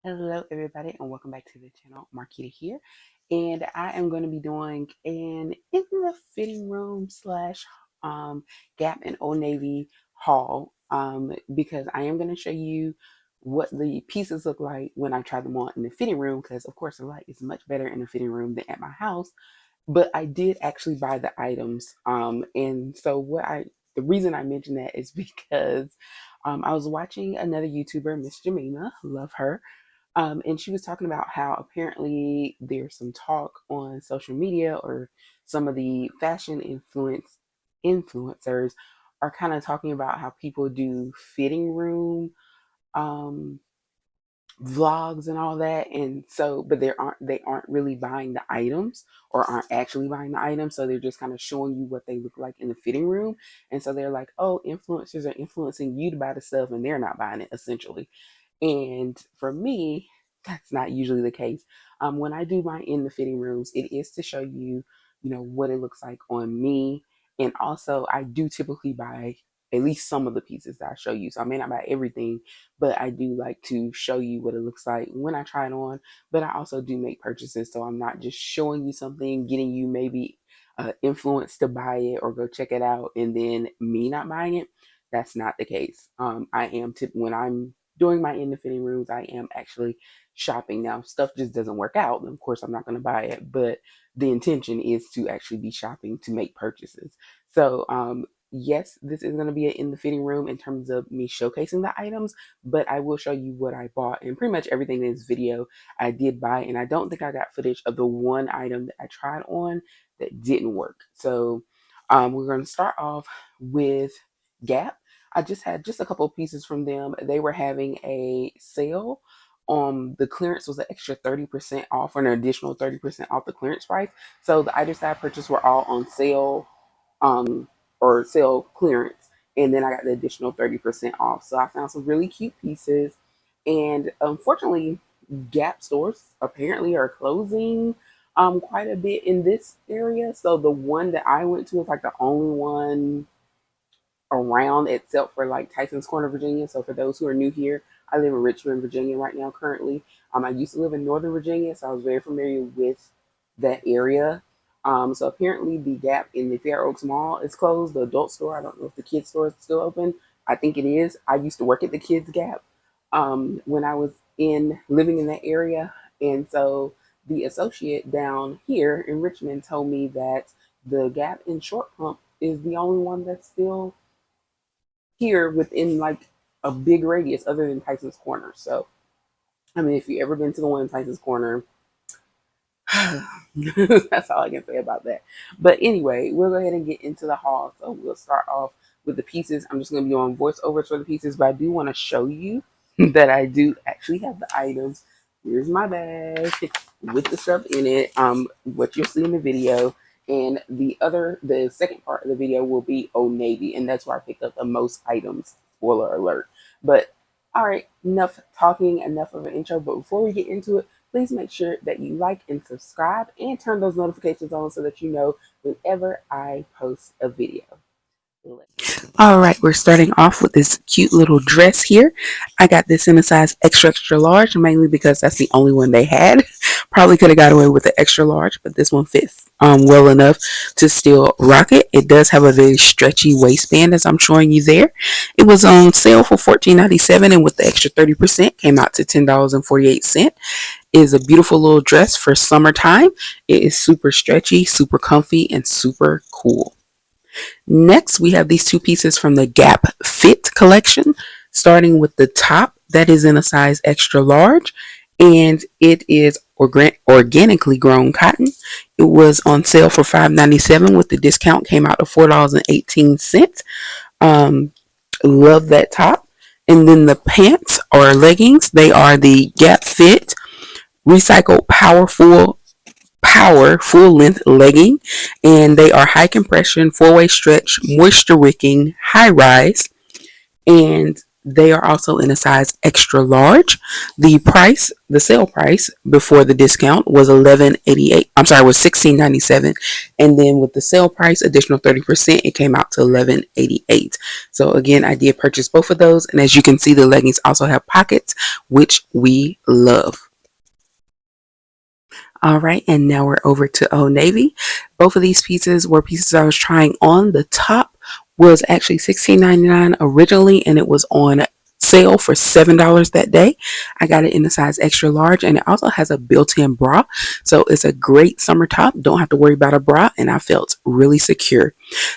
Hello, everybody, and welcome back to the channel. Marquita here, and I am going to be doing an in the fitting room slash Gap and Old Navy haul because I am going to show you what the pieces look like when I try them on in the fitting room. Because of course, the light is much better in the fitting room than at my house. But I did actually buy the items, and so the reason I mentioned that is because I was watching another YouTuber, Miss Jamina, love her, and she was talking about how apparently there's some talk on social media, or some of the fashion influencers are kind of talking about how people do fitting room um, vlogs and all that. And so, but they aren't really buying the items, or aren't actually buying the items. So they're just kind of showing you what they look like in the fitting room. And so they're like, oh, influencers are influencing you to buy the stuff, and they're not buying it, essentially. And for me, that's not usually the case. When I do my in the fitting rooms, it is to show you, what it looks like on me. And also, I do typically buy at least some of the pieces that I show you. So I may not buy everything, but I do like to show you what it looks like when I try it on. But I also do make purchases. So I'm not just showing you something, getting you maybe influence to buy it or go check it out, and then me not buying it. That's not the case. When I'm doing my in the fitting rooms, I am actually shopping. Now, if stuff just doesn't work out, then of course I'm not going to buy it. But the intention is to actually be shopping to make purchases. So, yes, this is going to be in the fitting room in terms of me showcasing the items, but I will show you what I bought, and pretty much everything in this video I did buy. And I don't think I got footage of the one item that I tried on that didn't work. So, we're going to start off with Gap. I just had just a couple of pieces from them. They were having a sale. The clearance was an extra 30% off, or an additional 30% off the clearance price. So the items that I purchased were all on sale, um, or sale clearance. And then I got the additional 30% off. So I found some really cute pieces. And unfortunately, Gap stores apparently are closing quite a bit in this area. So the one that I went to was like the only one around, except for like Tyson's Corner, Virginia. So for those who are new here, I live in Richmond, Virginia right now currently. I used to live in Northern Virginia, so I was very familiar with that area. So apparently the Gap in the Fair Oaks Mall is closed. The adult store, I don't know if the kids store is still open. I think it is. I used to work at the Kids Gap when I was in living in that area. And so the associate down here in Richmond told me that the Gap in Short Pump is the only one that's still here within like a big radius other than Tyson's Corner. So, I mean, if you've ever been to the one in Tyson's Corner, that's all I can say about that. But anyway, we'll go ahead and get into the haul. So we'll start off with the pieces. I'm just going to be on voiceovers for the pieces, but I do want to show you that I do actually have the items. Here's my bag with the stuff in it. What you'll see in the video. And the second part of the video will be Old Navy, and that's where I picked up the most items. Spoiler alert. But all right, enough talking, enough of an intro. But before we get into it, please make sure that you like and subscribe and turn those notifications on so that you know whenever I post a video. All right, we're starting off with this cute little dress here. I got this in a size extra, extra large, mainly because that's the only one they had. Probably could have got away with the extra large, but this one fits well enough to still rock it. It does have a very stretchy waistband, as I'm showing you there. It was on sale for $14.97, and with the extra 30% came out to $10.48. It is a beautiful little dress for summertime. It is super stretchy, super comfy, and super cool. Next, we have these two pieces from the Gap Fit collection, starting with the top that is in a size extra large, and it is organically grown cotton. It was on sale for $5.97. With the discount, came out to $4.18. Love that top. And then the pants or leggings, they are the Gap Fit Recycled Power full length legging, and they are high compression, 4-way stretch, moisture wicking, high rise, and They are also in a size extra large. The sale price before the discount was 11.88. I'm sorry, was 16.97, and then with the sale price, additional 30%, it came out to 11.88. So again, I did purchase both of those, and as you can see, the leggings also have pockets, which we love. All right, and now we're over to Old Navy. Both of these pieces were pieces I was trying on. The top was actually $16.99 originally, and it was on sale for $7 that day. I got it in the size extra large, and it also has a built-in bra. So it's a great summer top. Don't have to worry about a bra, and I felt really secure.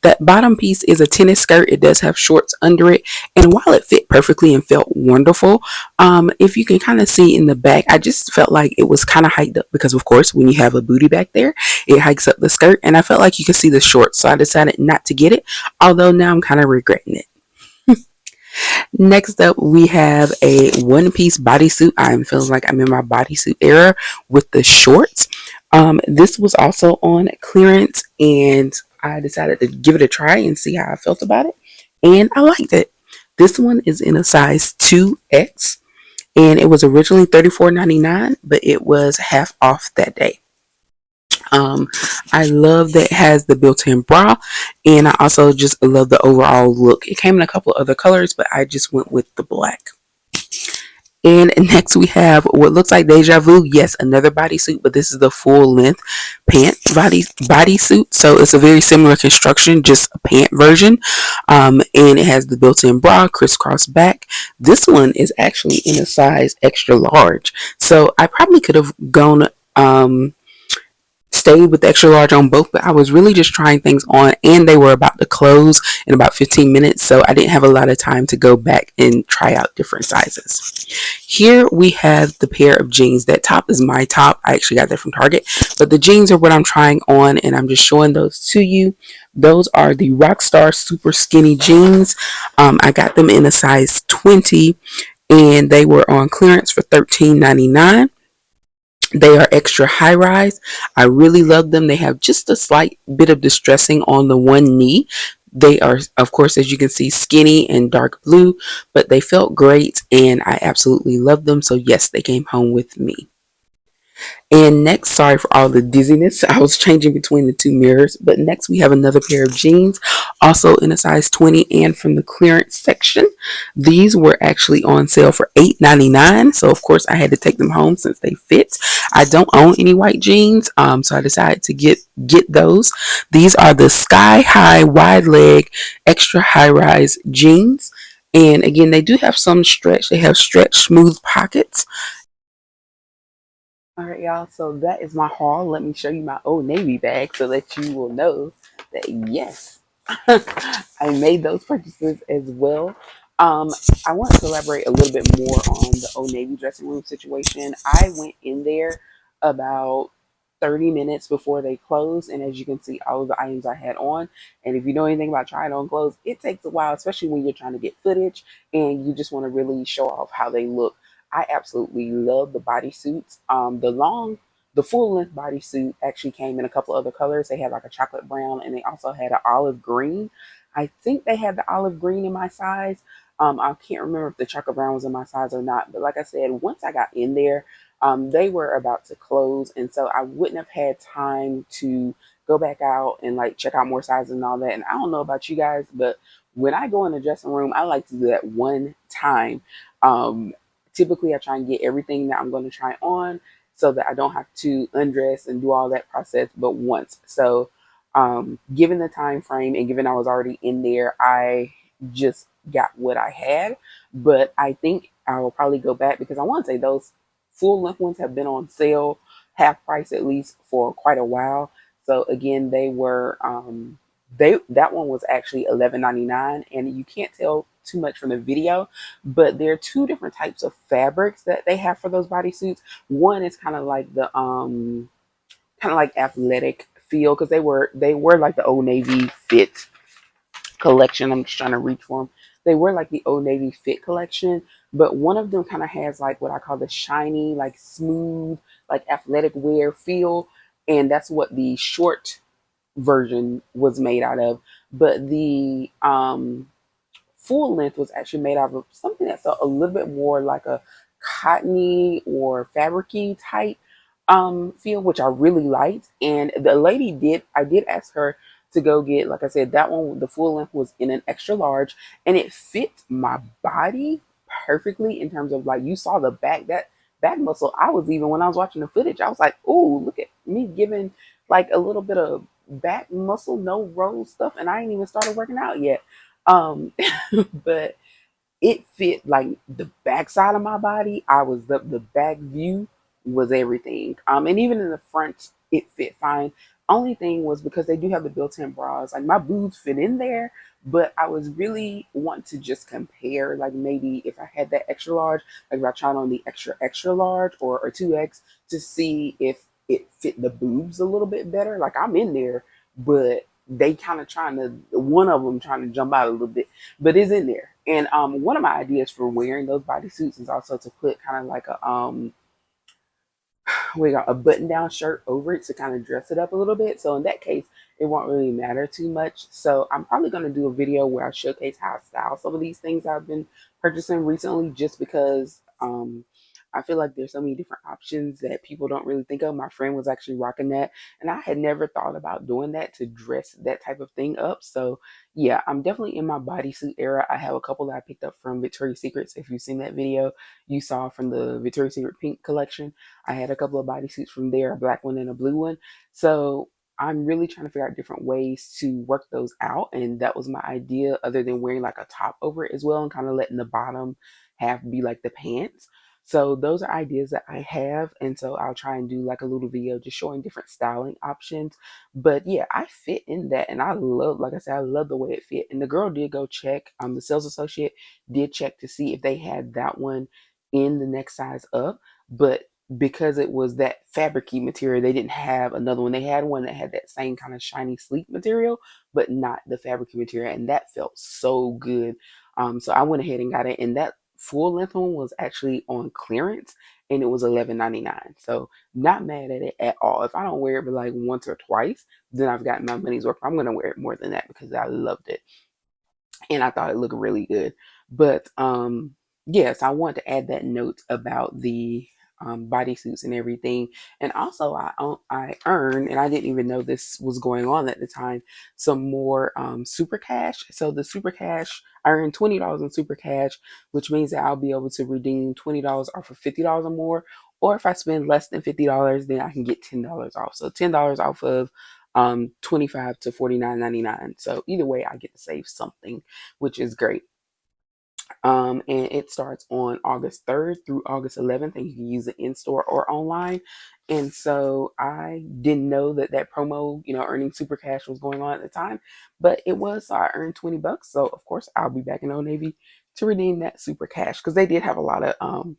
That bottom piece is a tennis skirt. It does have shorts under it. And while it fit perfectly and felt wonderful, if you can kind of see in the back, I just felt like it was kind of hiked up because, of course, when you have a booty back there, it hikes up the skirt. And I felt like you could see the shorts. So I decided not to get it, although now I'm kind of regretting it. Next up, we have a one-piece bodysuit. I'm feeling like I'm in my bodysuit era with the shorts. This was also on clearance, and I decided to give it a try and see how I felt about it, and I liked it. This one is in a size 2X, and it was originally $34.99, but it was half off that day. Um, I love that it has the built-in bra, and I also just love the overall look. It came in a couple other colors, but I just went with the black. And next we have what looks like Deja Vu. Yes, another bodysuit, but this is the full length pant bodysuit. So it's a very similar construction, just a pant version. And it has the built-in bra, crisscross back. This one is actually in a size extra large. So I probably could have gone stayed with the extra large on both, but I was really just trying things on, and they were about to close in about 15 minutes, so I didn't have a lot of time to go back and try out different sizes. Here we have the pair of jeans. That top is my top. I actually got that from Target, but the jeans are what I'm trying on, and I'm just showing those to you. Those are the Rockstar Super Skinny Jeans. I got them in a size 20, and they were on clearance for $13.99. They are extra high rise. I really love them. They have just a slight bit of distressing on the one knee. They are, of course, as you can see, skinny and dark blue, but they felt great and I absolutely love them. So yes, they came home with me. And next, sorry for all the dizziness, I was changing between the two mirrors, but next we have another pair of jeans, also in a size 20 and from the clearance section. These were actually on sale for $8.99, so of course I had to take them home since they fit. I don't own any white jeans, so I decided to get those. These are the Sky High Wide Leg Extra High Rise jeans, and again, they do have some stretch. They have stretch smooth pockets. All right, y'all. So that is my haul. Let me show you my Old Navy bag so that you will know that yes, I made those purchases as well. Um, I want to elaborate a little bit more on the Old Navy dressing room situation. I went in there about 30 minutes before they closed, and as you can see, all of the items I had on. And if you know anything about trying on clothes, it takes a while, especially when you're trying to get footage and you just want to really show off how they look. I absolutely love the bodysuits. The full length bodysuit actually came in a couple other colors. They had like a chocolate brown, and they also had an olive green. I think they had the olive green in my size. I can't remember if the chocolate brown was in my size or not. But like I said, once I got in there, they were about to close, and so I wouldn't have had time to go back out and like check out more sizes and all that. And I don't know about you guys, but when I go in the dressing room, I like to do that one time. Um, Typically I try and get everything that I'm going to try on so that I don't have to undress and do all that process but once. So given the time frame and given I was already in there, I just got what I had. But I think I will probably go back because I want to say those full length ones have been on sale half price at least for quite a while. So again, they were that one was actually $11.99, and you can't tell too much from the video, but there are two different types of fabrics that they have for those bodysuits. One is kind of like the kind of like athletic feel because they were like the Old Navy Fit collection. I'm just trying to reach for them. They were like the Old Navy Fit collection, but one of them kind of has like what I call the shiny, like smooth, like athletic wear feel, and that's what the short version was made out of. But the full length was actually made out of something that felt a little bit more like a cottony or fabricy type feel, which I really liked. And the lady did, I did ask her to go get, like I said, that one, the full length was in an extra large, and it fit my body perfectly in terms of like, you saw the back, that back muscle. I was even, when I was watching the footage, I was like, "Ooh, look at me giving like a little bit of back muscle, no roll stuff," and I ain't even started working out yet. Um, but it fit like the backside of my body. I was the back view was everything. And even in the front, it fit fine. Only thing was because they do have the built-in bras, like my boobs fit in there, but I was really wanting to just compare, like maybe if I had that extra large, like if I tried on the extra large or 2X to see if it fit the boobs a little bit better. Like I'm in there, but they kind of trying to, one of them trying to jump out a little bit, but it's in there. And one of my ideas for wearing those bodysuits is also to put kind of like we got a button down shirt over it to kind of dress it up a little bit. So in that case, it won't really matter too much. So I'm probably going to do a video where I showcase how I style some of these things I've been purchasing recently, just because I feel like there's so many different options that people don't really think of. My friend was actually rocking that, and I had never thought about doing that to dress that type of thing up. So yeah, I'm definitely in my bodysuit era. I have a couple that I picked up from Victoria's Secrets. If you've seen that video you saw from the Victoria's Secret pink collection, I had a couple of bodysuits from there, a black one and a blue one. So I'm really trying to figure out different ways to work those out. And that was my idea, other than wearing like a top over it as well and kind of letting the bottom half be like the pants. So those are ideas that I have. And so I'll try and do like a little video just showing different styling options. But yeah, I fit in that. And I love, like I said, I love the way it fit. And the girl did go check, the sales associate did check to see if they had that one in the next size up. But because it was that fabricy material, they didn't have another one. They had one that had that same kind of shiny sleek material, but not the fabricy material, and that felt so good. So I went ahead and got it, and that full length one was actually on clearance, and it was $11.99. So not mad at it at all. If I don't wear it but like once or twice, then I've gotten my money's worth. I'm gonna wear it more than that because I loved it and I thought it looked really good. But yes, I want to add that note about the bodysuits and everything. And also, I earned, and I didn't even know this was going on at the time, some more super cash. So the super cash, I earned $20 in super cash, which means that I'll be able to redeem $20 off of $50 or more. Or if I spend less than $50, then I can get $10 off. So $10 off of 25 to 49.99. So either way, I get to save something, which is great. And it starts on August 3rd through August 11th, and you can use it in store or online. And so I didn't know that that promo, earning super cash was going on at the time, but it was. So I earned $20. So of course, I'll be back in Old Navy to redeem that super cash because they did have a lot of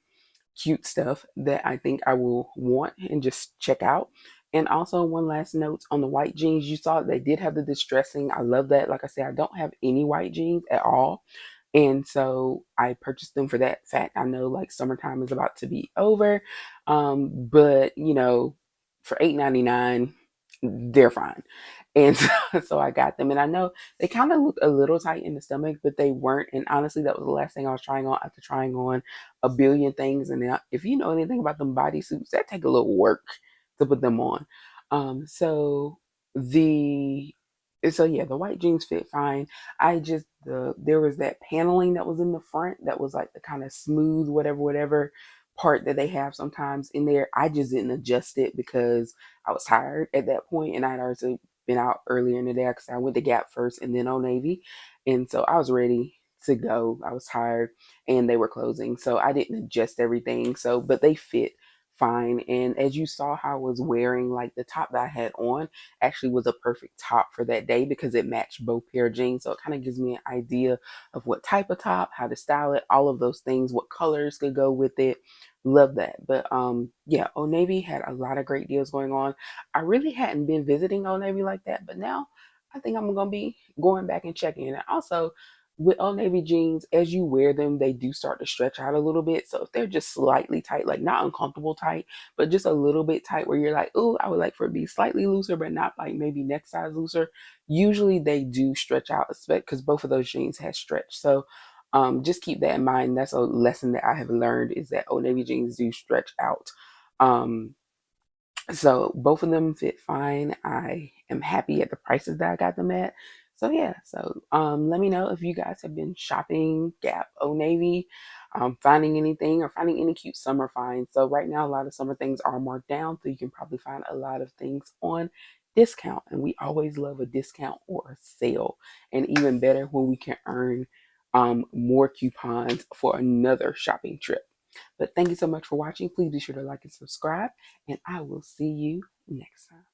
cute stuff that I think I will want and just check out. And also, one last note on the white jeans, you saw they did have the distressing. I love that. Like I said, I don't have any white jeans at all. And so I purchased them for that fact. I know like summertime is about to be over. But for $8.99, they're fine. And so I got them. And I know they kind of look a little tight in the stomach, but they weren't. And honestly, that was the last thing I was trying on after trying on a billion things. And now, if you know anything about them bodysuits, that take a little work to put them on. So the so yeah, the white jeans fit fine. I just there was that paneling that was in the front that was like the kind of smooth whatever part that they have sometimes in there. I just didn't adjust it because I was tired at that point, and I'd already been out earlier in the day because I went to Gap first and then Old Navy, and so I was ready to go. I was tired, and they were closing, so I didn't adjust everything. So, but they fit fine. And as you saw how I was wearing, like the top that I had on actually was a perfect top for that day because it matched both pair of jeans. So it kind of gives me an idea of what type of top, how to style it, all of those things, what colors could go with it. Love that. But yeah, Old Navy had a lot of great deals going on. I really hadn't been visiting Old Navy like that, but now I think I'm gonna be going back and checking it. Also, with Old Navy jeans, as you wear them, they do start to stretch out a little bit. So if they're just slightly tight, like not uncomfortable tight, but just a little bit tight where you're like, oh, I would like for it to be slightly looser, but not like maybe neck size looser. Usually they do stretch out, because both of those jeans have stretch. So just keep that in mind. That's a lesson that I have learned, is that Old Navy jeans do stretch out. Um, so both of them fit fine. I am happy at the prices that I got them at. So yeah, so let me know if you guys have been shopping Gap, Old Navy, finding anything or finding any cute summer finds. So right now a lot of summer things are marked down, so you can probably find a lot of things on discount. And we always love a discount or a sale. And even better when we can earn more coupons for another shopping trip. But thank you so much for watching. Please be sure to like and subscribe, and I will see you next time.